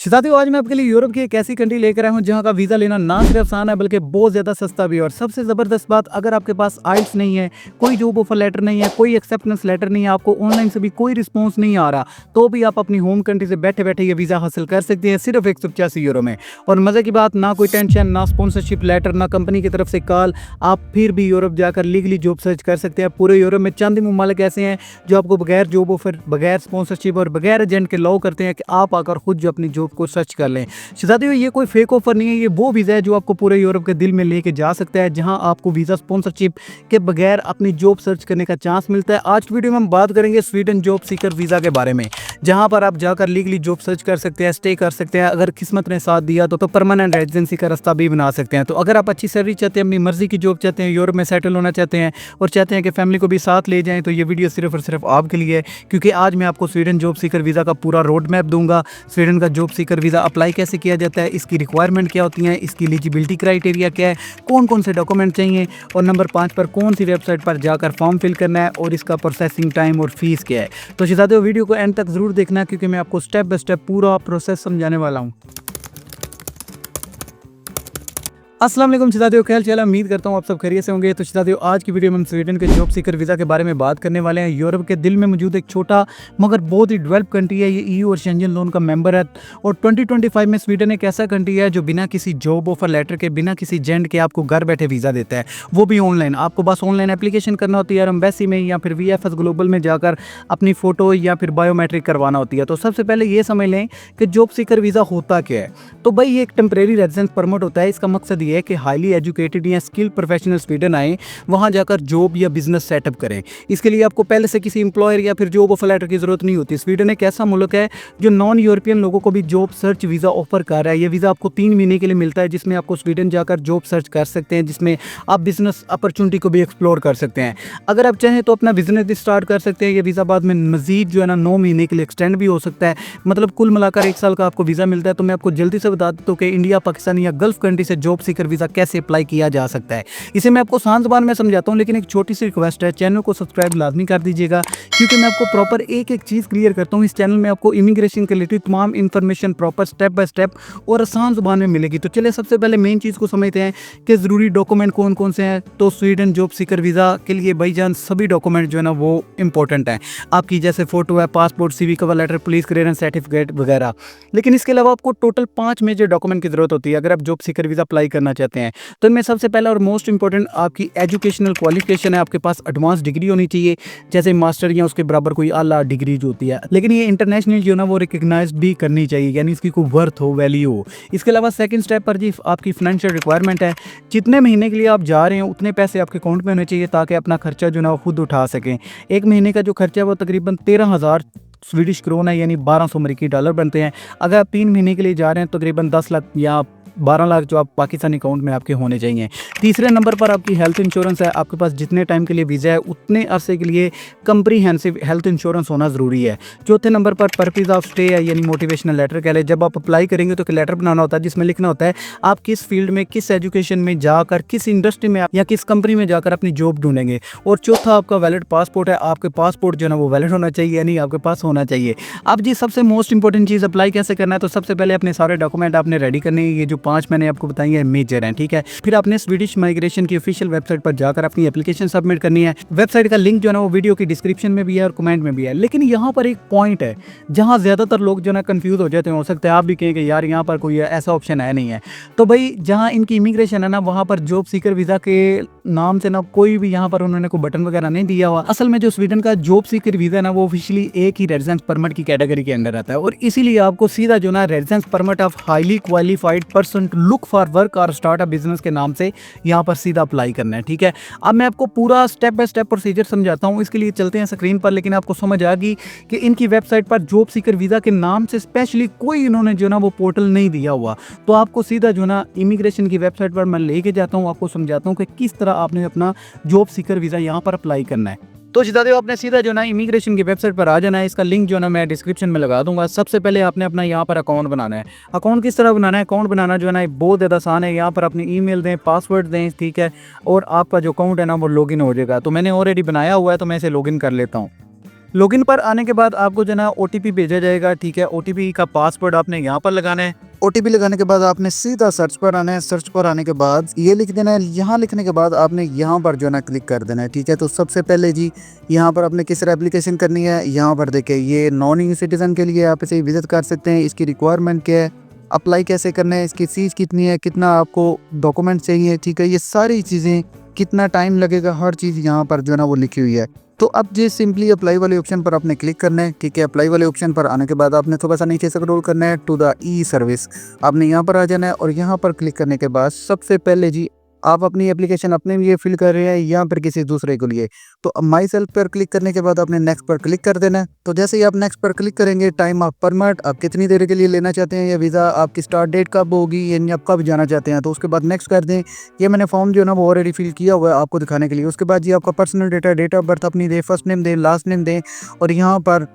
साथियों, आज मैं आपके लिए यूरोप की एक ऐसी कंट्री लेकर आया हूं जहां का वीज़ा लेना ना सिर्फ आसान है बल्कि बहुत ज़्यादा सस्ता भी है। और सबसे ज़बरदस्त बात, अगर आपके पास आइल्स नहीं है, कोई जॉब ऑफर लेटर नहीं है, कोई एक्सेप्टेंस लेटर नहीं है, आपको ऑनलाइन से भी कोई रिस्पॉन्स नहीं आ रहा, तो भी आप अपनी होम कंट्री से बैठे बैठे ये वीज़ा हासिल कर सकते हैं सिर्फ 185 यूरो में। और मज़े की बात, ना कोई टेंशन, ना स्पॉन्सरशिप लेटर, ना कंपनी की तरफ से कॉल, आप फिर भी यूरोप जाकर लीगली जॉब सर्च कर सकते हैं। पूरे यूरोप में चंद ही ममालिक ऐसे हैं जो आपको बगैर जॉब ऑफर, बगैर स्पॉन्सरशिप और बगैर एजेंट के अलाउ करते हैं कि आप आकर खुद जो अपनी जॉब को सर्च कर लें। साथियों, ये कोई फेक ऑफर नहीं है, ये वो वीज़ा है जो आपको पूरे यूरोप के दिल में लेके जा सकता है, जहां आपको वीज़ा स्पॉन्सरशिप के बगैर अपनी जॉब सर्च करने का चांस मिलता है। आज की वीडियो में हम बात करेंगे स्वीडन जॉब सीकर वीज़ा के बारे में, जहां पर आप जाकर लीगली जॉब सर्च कर सकते हैं, स्टे कर सकते हैं। अगर किस्मत ने साथ दिया तो परमानेंट रेजिडेंसी का रास्ता भी बना सकते हैं। तो अगर आप अच्छी सैलरी चाहते हैं, अपनी मर्जी की जॉब चाहते हैं, यूरोप में सेटल होना चाहते हैं और चाहते हैं कि फैमिली को भी साथ ले जाएं, तो ये वीडियो सिर्फ और सिर्फ आपके लिए है, क्योंकि आज मैं आपको स्वीडन जॉब सीकर वीज़ा का पूरा रोड मैप दूंगा। स्वीडन का जॉब सीकर वीज़ा अप्लाई कैसे किया जाता है, इसकी रिक्वायरमेंट क्या होती हैं, इसकी एलिजिबिलिटी क्राइटेरिया क्या है, कौन कौन से डॉक्यूमेंट चाहिए, और नंबर 5 पर कौन सी वेबसाइट पर जाकर फॉर्म फिल करना है, और इसका प्रोसेसिंग टाइम और फीस क्या है। तो साथियों, वीडियो को एंड तक ज़रूर देखना, क्योंकि मैं आपको स्टेप बाय स्टेप पूरा प्रोसेस समझाने वाला हूँ। अस्सलाम वालेकुम साथियों, क्या हाल चाल है? उम्मीद करता हूँ आप सब खैरियत से होंगे। तो साथियों, आज की वीडियो में हम स्वीडन के जॉब सीकर वीज़ा के बारे में बात करने वाले हैं। यूरोप के दिल में मौजूद एक छोटा मगर बहुत ही डेवलप कंट्री है। ये EU और शेंजन लोन का मेंबर है, और 2025 में स्वीडन एक ऐसा कंट्री है जो बिना किसी जॉब ऑफर लेटर के, बिना किसी एजेंट के आपको घर बैठे वीज़ा देता है, वो भी ऑनलाइन। आपको बस ऑनलाइन एप्लीकेशन करना होती है, एम्बेसी में या फिर VFS ग्लोबल में जाकर अपनी फ़ोटो या फिर बायोमेट्रिक करवाना होती है। तो सबसे पहले ये समझ लें कि जॉब सीकर वीज़ा होता क्या है। तो भाई, ये एक टेम्परेरी रेजिडेंस परमिट होता है। इसका मकसद ये है कि हाईली एजुकेटेड या स्किल्ड प्रोफेशनल स्वीडन आए, वहां जाकर जॉब या बिजनेस सेटअप करें। इसके लिए आपको पहले से किसी एम्प्लॉयर या फिर जॉब ऑफर लेटर की जरूरत नहीं होती। स्वीडन एक ऐसा मुल्क है जो नॉन यूरोपियन लोगों को भी जॉब सर्च वीज़ा ऑफर कर रहा है। ये वीज़ा आपको 3 महीने के लिए मिलता है, जिसमें आपको स्वीडन जाकर जॉब सर्च कर सकते हैं, जिसमें आप बिजनेस अपॉर्चुनिटी को भी एक्सप्लोर कर सकते हैं। अगर आप चाहें तो अपना बिजनेस भी स्टार्ट कर सकते हैं। ये वीज़ा बाद में मजीद जो है ना 9 महीने के लिए एक्सटेंड भी हो सकता है। मतलब कुल मिलाकर 1 साल का आपको वीज़ा मिलता है। तो मैं आपको जल्दी से बता देता हूँ कि इंडिया, पाकिस्तान या गल्फ कंट्री से जॉब सीकर वीज़ा कैसे अप्लाई किया जा सकता है। इसे मैं आपको आसान ज़बान में समझाता हूँ, लेकिन एक छोटी सी रिक्वेस्ट है, चैनल को सब्सक्राइब लाजमी कर दीजिएगा, क्योंकि मैं आपको प्रॉपर एक एक चीज़ क्लियर करता हूँ। इस चैनल में आपको इमिग्रेशन के रिलेटेड तमाम information proper step by step और आसान ज़ुबान में मिलेगी। तो चलिए सबसे पहले मेन चीज़ को समझते हैं कि ज़रूरी डॉक्यूमेंट कौन कौन से हैं। तो स्वीडन जॉब सीकर वीज़ा के लिए भाईजान सभी डॉक्यूमेंट जो है ना वो इंपॉर्टेंट हैं। आपकी जैसे फ़ोटो है, passport, CV cover letter, police clearance certificate वगैरह। लेकिन इसके अलावा आपको टोटल 5 मेजर डॉक्यूमेंट की ज़रूरत होती है अगर आप जॉब सीकर वीज़ा अप्लाई करना चाहते हैं। तो इनमें सबसे पहला और मोस्ट इंपॉर्टेंट आपकी एजुकेशनल क्वालिफिकेशन है। आपके पास एडवांस डिग्री होनी चाहिए, जैसे मास्टर या उसके बराबर कोई आला डिग्री जो होती है, लेकिन ये इंटरनेशनल जो ना वो रिकग्नाइज भी करनी चाहिए, यानी इसकी कोई वर्थ हो, वैल्यू हो। इसके अलावा सेकंड स्टेप पर जी आपकी फाइनेंशियल रिक्वायरमेंट है। जितने महीने के लिए आप जा रहे हैं उतने पैसे आपके अकाउंट में होने चाहिए, ताकि अपना खर्चा जो ना वो खुद उठा सकें। एक महीने का जो खर्चा है वो तकरीबन 13,000 स्वीडिश क्रोन है, यानी 1200 अमेरिकी डॉलर बनते हैं। अगर आप 3 महीने के लिए जा रहे हैं तो तकरीबन 10 लाख या 12 लाख जो आप पाकिस्तानी अकाउंट में आपके होने चाहिए। तीसरे नंबर पर आपकी हेल्थ इंश्योरेंस है। आपके पास जितने टाइम के लिए वीज़ा है उतने अरसे के लिए कम्प्रीहेंसिव हेल्थ इंश्योरेंस होना ज़रूरी है। चौथे नंबर पर पर्पस ऑफ स्टे है, यानी मोटिवेशनल लेटर कह लें। जब आप अप्लाई करेंगे तो एक लेटर बनाना होता है, जिसमें लिखना होता है आप किस फील्ड में, किस एजुकेशन में जाकर, किस इंडस्ट्री में या किस कंपनी में जाकर अपनी जॉब ढूंढेंगे। और चौथा आपका वैलिड पासपोर्ट है। आपके पासपोर्ट जो है ना वो वैलिड होना चाहिए, यानी आपके पास होना चाहिए। अब जी सबसे मोस्ट इंपॉर्टेंट चीज़, अप्लाई कैसे करना है। तो सबसे पहले अपने सारे डॉक्यूमेंट आपने रेडी करने हैं। ये जो 5 मैंने आपको बताई है मेजर हैं, ठीक है। फिर आपने स्वीडिश माइग्रेशन की ऑफिशियल वेबसाइट पर जाकर अपनी एप्लीकेशन सबमिट करनी है। वेबसाइट का लिंक जो है ना वो वीडियो की डिस्क्रिप्शन में भी है और कमेंट में भी है। लेकिन यहाँ पर एक पॉइंट है जहाँ ज़्यादातर लोग जो ना कंफ्यूज हो जाते हैं। हो सकता है आप भी कहें कि यार यहाँ पर कोई ऐसा ऑप्शन है नहीं है। तो भाई, जहाँ इनकी इमिग्रेशन है ना, वहाँ पर जॉब सीकर वीज़ा के नाम से ना कोई भी यहाँ पर उन्होंने कोई बटन वगैरह नहीं दिया हुआ। असल में जो स्वीडन का जॉब सीकर वीज़ा है ना वो ऑफिशियली एक ही रेजिडेंस परमिट की कैटेगरी के अंडर आता है, और इसीलिए आपको सीधा जो ना residence permit of highly qualified person look for work और स्टार्ट अ बिजनेस के नाम से यहाँ पर सीधा अप्लाई करना है, ठीक है। अब मैं आपको पूरा स्टेप बाय स्टेप प्रोसीजर समझाता हूँ। इसके लिए चलते हैं स्क्रीन पर, लेकिन आपको समझ आ गई कि इनकी वेबसाइट पर जॉब सीकर वीज़ा के नाम से स्पेशली कोई इन्होंने जो ना वो पोर्टल नहीं दिया हुआ। तो आपको सीधा जो ना इमिग्रेशन की वेबसाइट पर मैं लेके जाता हूँ, आपको समझाता हूँ कि किस तरह आपने अपना जॉब सीकर वीज़ा यहाँ पर अप्लाई करना है। तो दादियों, आपने सीधा जो ना इमिग्रेशन की वेबसाइट पर आ जाना है। इसका लिंक जो ना मैं डिस्क्रिप्शन में लगा दूंगा। सबसे पहले आपने अपना यहाँ पर अकाउंट बनाना है। अकाउंट किस तरह बनाना है? अकाउंट बनाना जो है ना बहुत ज़्यादा आसान है। यहाँ पर अपनी ईमेल दें, पासवर्ड दें, ठीक है, और आपका जो अकाउंट है ना वो लॉगिन हो जाएगा। तो मैंने ऑलरेडी बनाया हुआ है, तो मैं इसे लॉगिन कर लेता हूँ। लॉगिन पर आने के बाद आपको जो है ना OTP भेजा जाएगा, ठीक है। OTP का पासवर्ड आपने यहाँ पर लगाना है। OTP लगाने के बाद आपने सीधा सर्च पर आना है। सर्च पर आने के बाद ये लिख देना है। यहाँ लिखने के बाद आपने यहाँ पर जो है ना क्लिक कर देना है, ठीक है। तो सबसे पहले जी यहाँ पर आपने किस एप्लीकेशन करनी है, यहाँ पर देखिए ये नॉन EU सिटीजन के लिए आप इसे विजिट कर सकते हैं। इसकी रिक्वायरमेंट क्या है, अप्लाई कैसे करना है, इसकी फीस कितनी है, कितना आपको डॉक्यूमेंट चाहिए, ठीक है। ये सारी चीज़ें, कितना टाइम लगेगा, हर चीज़ यहाँ पर जो है ना वो लिखी हुई है। तो अब जी सिंपली अप्लाई वाले ऑप्शन पर आपने क्लिक करना है, ठीक है। अप्लाई वाले ऑप्शन पर आने के बाद आपने थोड़ा सा नीचे स्क्रॉल करना है टू द ई सर्विस। आपने यहाँ पर आ जाना है और यहाँ पर क्लिक करने के बाद सबसे पहले जी आप अपनी एप्लीकेशन अपने लिए फिल कर रहे हैं या फिर किसी दूसरे के लिए, तो माई सेल्फ पर क्लिक करने के बाद आपने नेक्स्ट पर क्लिक कर देना है। तो जैसे ही आप नेक्स्ट पर क्लिक करेंगे, टाइम ऑफ परमिट आप कितनी देर के लिए लेना चाहते हैं, या वीज़ा आपकी स्टार्ट डेट कब होगी, यानी आप कब जाना चाहते हैं, तो उसके बाद नेक्स्ट कर दें। ये मैंने फॉर्म जो है ना वो ऑलरेडी फिल किया हुआ है आपको दिखाने के लिए। उसके बाद जी आपका personal data, date of birth अपनी दें, फर्स्ट नेम दें, लास्ट नेम दें। और यहाँ पर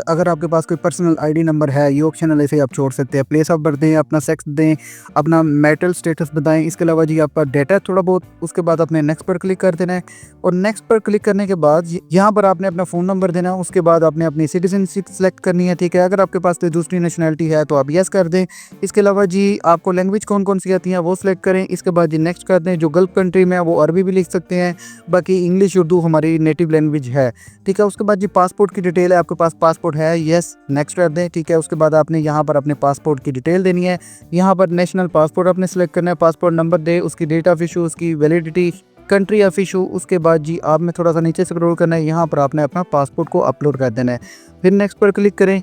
अगर आपके पास कोई पर्सनल ID नंबर है, ये ऑप्शनल ऐसे आप छोड़ सकते हैं। प्लेस ऑफ बर्थ दें, अपना सेक्स दें, अपना मैरिटल स्टेटस बताएं। इसके अलावा जी आपका डेटा थोड़ा बहुत। उसके बाद आपने नेक्स्ट पर क्लिक कर देना है और नेक्स्ट पर क्लिक करने के बाद यहाँ पर आपने अपना फ़ोन नंबर देना है। उसके बाद आपने अपनी सिटीजनशिप सेलेक्ट करनी है, ठीक है। अगर आपके पास कोई दूसरी नेशनैलिटी है तो आप यस कर दें। इसके अलावा जी आपको लैंग्वेज कौन कौन सी आती हैं वो सिलेक्ट करें। इसके बाद जी नेक्स्ट कर दें। जो गल्फ कंट्री में है वो अरबी भी लिख सकते हैं, बाकी इंग्लिश उर्दू हमारी नेटिव लैंग्वेज है, ठीक है। उसके बाद जी पासपोर्ट की डिटेल है, आपके पास पासपोर्ट है, यस नेक्स्ट कर दें, ठीक है। उसके बाद आपने यहाँ पर अपने पासपोर्ट की डिटेल देनी है। यहाँ पर नेशनल पासपोर्ट आपने सेलेक्ट करना है, पासपोर्ट नंबर दे, उसकी डेट ऑफ इशू, उसकी वैलिडिटी, कंट्री ऑफ इशू। उसके बाद जी आप में थोड़ा सा नीचे स्क्रॉल करना है, यहाँ पर आपने अपना पासपोर्ट को अपलोड कर देना है। फिर नेक्स्ट पर क्लिक करें,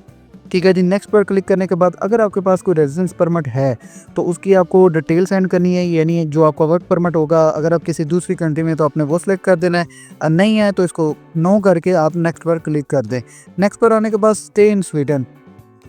ठीक है जी। नेक्स्ट पर क्लिक करने के बाद अगर आपके पास कोई रेजिडेंस परमिट है तो उसकी आपको डिटेल सेंड करनी है, यानी जो आपका वर्क परमिट होगा। अगर आप किसी दूसरी कंट्री में तो आपने वो सिलेक्ट कर देना है, नहीं है तो इसको नो करके आप नेक्स्ट पर क्लिक कर दें। नेक्स्ट पर आने के बाद स्टे इन स्वीडन,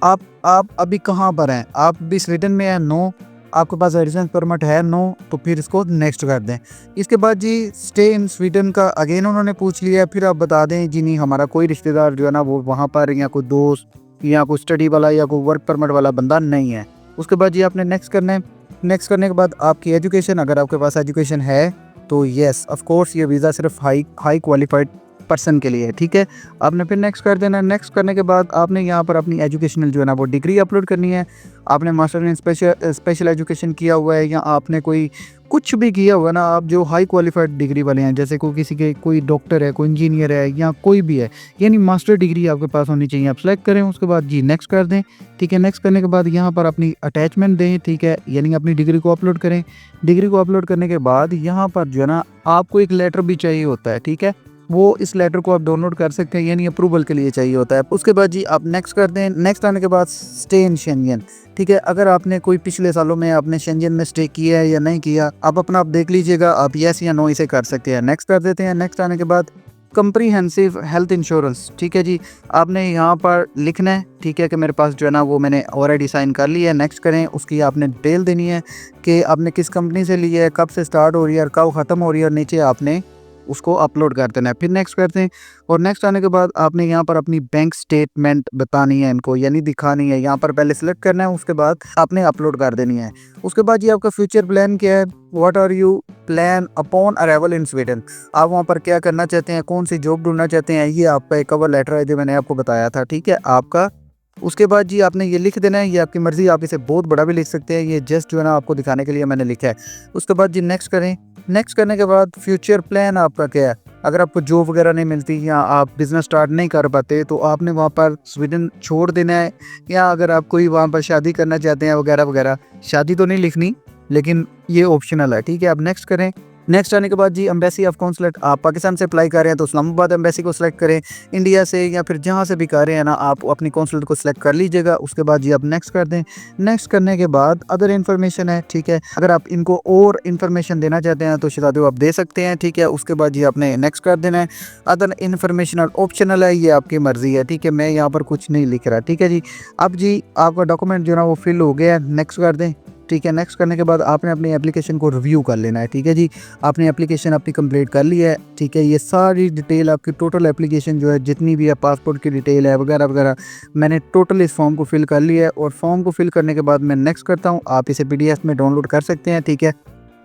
आप अभी कहाँ पर हैं, आप भी स्वीडन में हैं, नो। आपके पास रेजिडेंस परमिट है, नो, तो फिर इसको नेक्स्ट कर दें। इसके बाद जी स्टे इन स्वीडन का अगेन उन्होंने पूछ लिया, फिर आप बता दें जी नहीं हमारा कोई रिश्तेदार जो है ना वो वहाँ पर, या कोई दोस्त या कोई स्टडी वाला या कोई वर्क परमिट वाला बंदा नहीं है। उसके बाद जी आपने नेक्स्ट करना है। नेक्स्ट करने के बाद आपकी एजुकेशन, अगर आपके पास एजुकेशन है तो येस ऑफ कोर्स ये वीज़ा सिर्फ हाई क्वालिफाइड पर्सन के लिए है, ठीक है। आपने फिर नेक्स्ट कर देना। नेक्स्ट करने के बाद आपने यहाँ पर अपनी एजुकेशनल जो है ना वो डिग्री अपलोड करनी है। आपने मास्टर इन स्पेशल एजुकेशन किया हुआ है, या आपने कोई कुछ भी किया हुआ है ना, आप जो हाई क्वालिफाइड डिग्री वाले हैं, जैसे कोई किसी के कोई डॉक्टर है, कोई इंजीनियर है, या कोई भी है, यानी मास्टर डिग्री आपके पास होनी चाहिए। आप सेलेक्ट करें, उसके बाद जी नेक्स्ट कर दें, ठीक है। नेक्स्ट करने के बाद यहाँ पर अपनी अटैचमेंट दें, ठीक है, यानी अपनी डिग्री को अपलोड करें। डिग्री को अपलोड करने के बाद यहाँ पर जो है ना आपको एक लेटर भी चाहिए होता है, ठीक है। वो इस लेटर को आप डाउनलोड कर सकते हैं, यानी अप्रूवल के लिए चाहिए होता है। उसके बाद जी आप नेक्स्ट कर दें। नेक्स्ट आने के बाद स्टे इन शेंजन, ठीक है। अगर आपने कोई पिछले सालों में आपने शेंजन में स्टे किया है या नहीं किया, आप अपना आप देख लीजिएगा, आप यस या नो इसे कर सकते हैं। नेक्स्ट कर देते हैं। नेक्स्ट आने के बाद कम्प्रीहेंसिव हेल्थ इंश्योरेंस, ठीक है जी। आपने यहाँ पर लिखना है, ठीक है, कि मेरे पास जो है ना वो मैंने ऑलरेडी साइन कर लिया है। नेक्स्ट करें। उसकी आपने डिटेल देनी है कि आपने किस कंपनी से ली है, कब से स्टार्ट हो रही है और कब ख़त्म हो रही है, और नीचे आपने उसको अपलोड कर देना है। फिर नेक्स्ट करते हैं। और नेक्स्ट आने के बाद आपने यहाँ पर अपनी बैंक स्टेटमेंट बतानी है इनको, यानी दिखानी है। यहाँ पर पहले सेलेक्ट करना है, उसके बाद आपने अपलोड कर देनी है। उसके बाद ये आपका फ्यूचर प्लान क्या है, what are you plan upon arrival in Sweden, आप वहाँ पर क्या करना चाहते हैं, कौन सी जॉब ढूंढना चाहते हैं, ये आपका एक कवर लेटर है जो मैंने आपको बताया था, ठीक है आपका। उसके बाद जी आपने ये लिख देना है, ये आपकी मर्ज़ी, आप इसे बहुत बड़ा भी लिख सकते हैं, ये जस्ट जो है ना आपको दिखाने के लिए मैंने लिखा है। उसके बाद जी नेक्स्ट करें। नेक्स्ट करने के बाद फ्यूचर प्लान आपका क्या है। अगर आपको जॉब वगैरह नहीं मिलती या आप बिज़नेस स्टार्ट नहीं कर पाते तो आपने वहाँ पर स्वीडन छोड़ देना है, या अगर आप कोई वहाँ पर शादी करना चाहते हैं वगैरह वगैरह, शादी तो नहीं लिखनी लेकिन ये ऑप्शनल है, ठीक है। आप नेक्स्ट करें। नेक्स्ट आने के बाद जी एम्बेसी ऑफ कॉन्सुलेट, आप पाकिस्तान से अप्लाई कर रहे हैं तो इस्लामाबाद एम्बेसी को सिलेक्ट करें। इंडिया से या फिर जहाँ से भी कर रहे हैं ना, आप अपनी कॉन्सुलेट को सिलेक्ट कर लीजिएगा। उसके बाद जी आप नेक्स्ट कर दें। नेक्स्ट करने के बाद अदर इन्फॉर्मेशन है, ठीक है। अगर आप इनको और इन्फॉर्मेशन देना चाहते हैं तो शायद आप दे सकते हैं, ठीक है। उसके बाद जी आपने नेक्स्ट कर देना है। अदर इन्फॉर्मेशन ऑप्शनल है, ये आपकी मर्जी है, ठीक है। मैं यहाँ पर कुछ नहीं लिख रहा, ठीक है जी। अब जी आपका डॉक्यूमेंट जो ना वो फिल हो गया है, नेक्स्ट कर दें, ठीक है। नेक्स्ट करने के बाद आपने अपनी एप्लीकेशन को रिव्यू कर लेना है, ठीक है जी। आपने एप्लीकेशन अपनी कंप्लीट कर ली है, ठीक है। ये सारी डिटेल आपकी टोटल एप्लीकेशन जो है जितनी भी है, पासपोर्ट की डिटेल है वगैरह वगैरह, मैंने टोटल इस फॉर्म को फिल कर लिया है। और फॉर्म को फिल करने के बाद मैं नेक्स्ट करता हूँ, आप इसे PDF में डाउनलोड कर सकते हैं, ठीक है।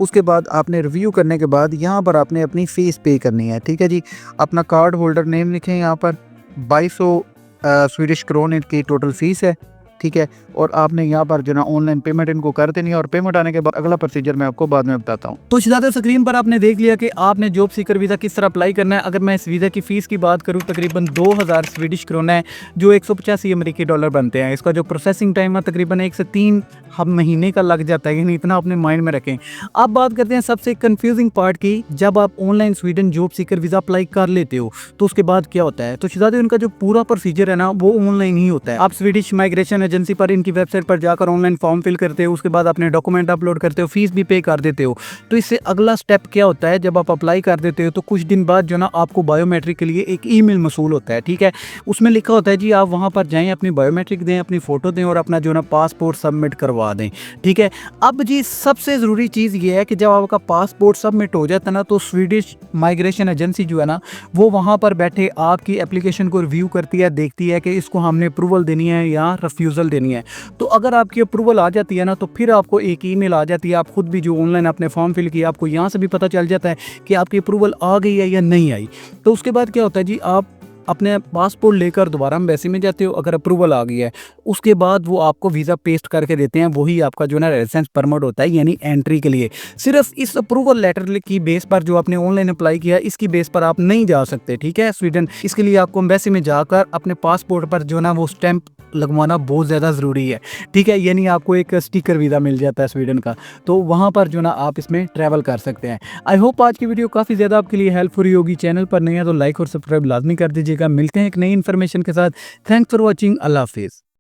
उसके बाद आपने रिव्यू करने के बाद यहाँ पर आपने अपनी फ़ीस पे करनी है, ठीक है जी। अपना कार्ड होल्डर नेम लिखें यहाँ पर, 2200 स्वीडिश क्रोन इनकी टोटल फीस है, ठीक है। और आपने यहाँ पर जो ना ऑनलाइन पेमेंट इनको कर देनी है और पेमेंट आने के बाद अगला प्रोसीजर मैं आपको बाद में बताता हूँ। तो ज़्यादा स्क्रीन पर आपने देख लिया कि आपने जॉब सीकर वीज़ा किस तरह अप्लाई करना है। अगर मैं इस वीज़ा की फ़ीस की बात करूँ तकरीबन 2000 स्वीडिश क्रोन है, जो 185 अमेरिकी डॉलर बनते हैं। इसका जो प्रोसेसिंग टाइम है तकरीबन 1 से 3 महीने का लग जाता है, यानी इतना अपने माइंड में रखें। अब बात करते हैं सबसे कंफ्यूजिंग पार्ट की। जब आप online Sweden job seeker visa apply कर लेते हो तो उसके बाद क्या होता है। तो शहजादे उनका जो पूरा प्रोसीजर है ना वो ऑनलाइन ही होता है। आप स्वीडिश माइग्रेशन एजेंसी पर इनकी वेबसाइट पर जाकर ऑनलाइन फॉर्म फिल करते हो, उसके बाद अपने डॉक्यूमेंट अपलोड करते हो, फीस भी पे कर देते हो। तो इससे अगला स्टेप क्या होता है, जब आप अप्लाई कर देते हो तो कुछ दिन बाद जो ना आपको बायोमेट्रिक के लिए एक ईमेल मसूल होता है, ठीक है। उसमें लिखा होता है जी आप वहाँ पर जाएँ, अपनी बायोमेट्रिक दें, अपनी फ़ोटो दें और अपना जो ना पासपोर्ट सबमिट करवा दें, ठीक है। अब जी सबसे ज़रूरी चीज़ ये है कि जब आपका पासपोर्ट सबमिट हो जाता है ना तो स्वीडिश माइग्रेशन एजेंसी जो है ना वो वहाँ पर बैठे आपकी एप्लीकेशन को रिव्यू करती है, देखती है कि इसको हमने अप्रूवल देनी है या रिफ्यूज़ल देनी है। तो अगर आपकी अप्रूवल आ जाती है ना तो फिर आपको एक ईमेल आ जाती है। आप खुद भी जो ऑनलाइन आपने फॉर्म फिल किया आपको यहाँ से भी पता चल जाता है कि आपकी अप्रूवल आ गई है या नहीं आई। तो उसके बाद क्या होता है जी, आप अपने पासपोर्ट लेकर दोबारा एम्बेसी में जाते हो। अगर अप्रूवल आ गई है उसके बाद वो आपको वीज़ा पेस्ट करके देते हैं, वही आपका जो ना रेजिडेंस परमिट होता है, यानी एंट्री के लिए। सिर्फ इस अप्रूवल लेटर की बेस पर जो आपने ऑनलाइन अप्लाई किया इसकी बेस पर आप नहीं जा सकते, ठीक है, स्वीडन। इसके लिए आपको एम्बेसी में जाकर अपने पासपोर्ट पर जो ना वो स्टैंप लगवाना बहुत ज़्यादा ज़रूरी है, ठीक है। यानी आपको एक स्टिकर वीज़ा मिल जाता है स्वीडन का, तो वहाँ पर जो ना आप इसमें ट्रैवल कर सकते हैं। आई होप आज की वीडियो काफ़ी ज़्यादा आपके लिए हेल्पफुल होगी। चैनल पर नए हैं तो लाइक और सब्सक्राइब लाजमी कर दीजिएगा। मिलते हैं एक नई इन्फॉर्मेशन के साथ। Thanks for watching. अल्लाह हाफिज़।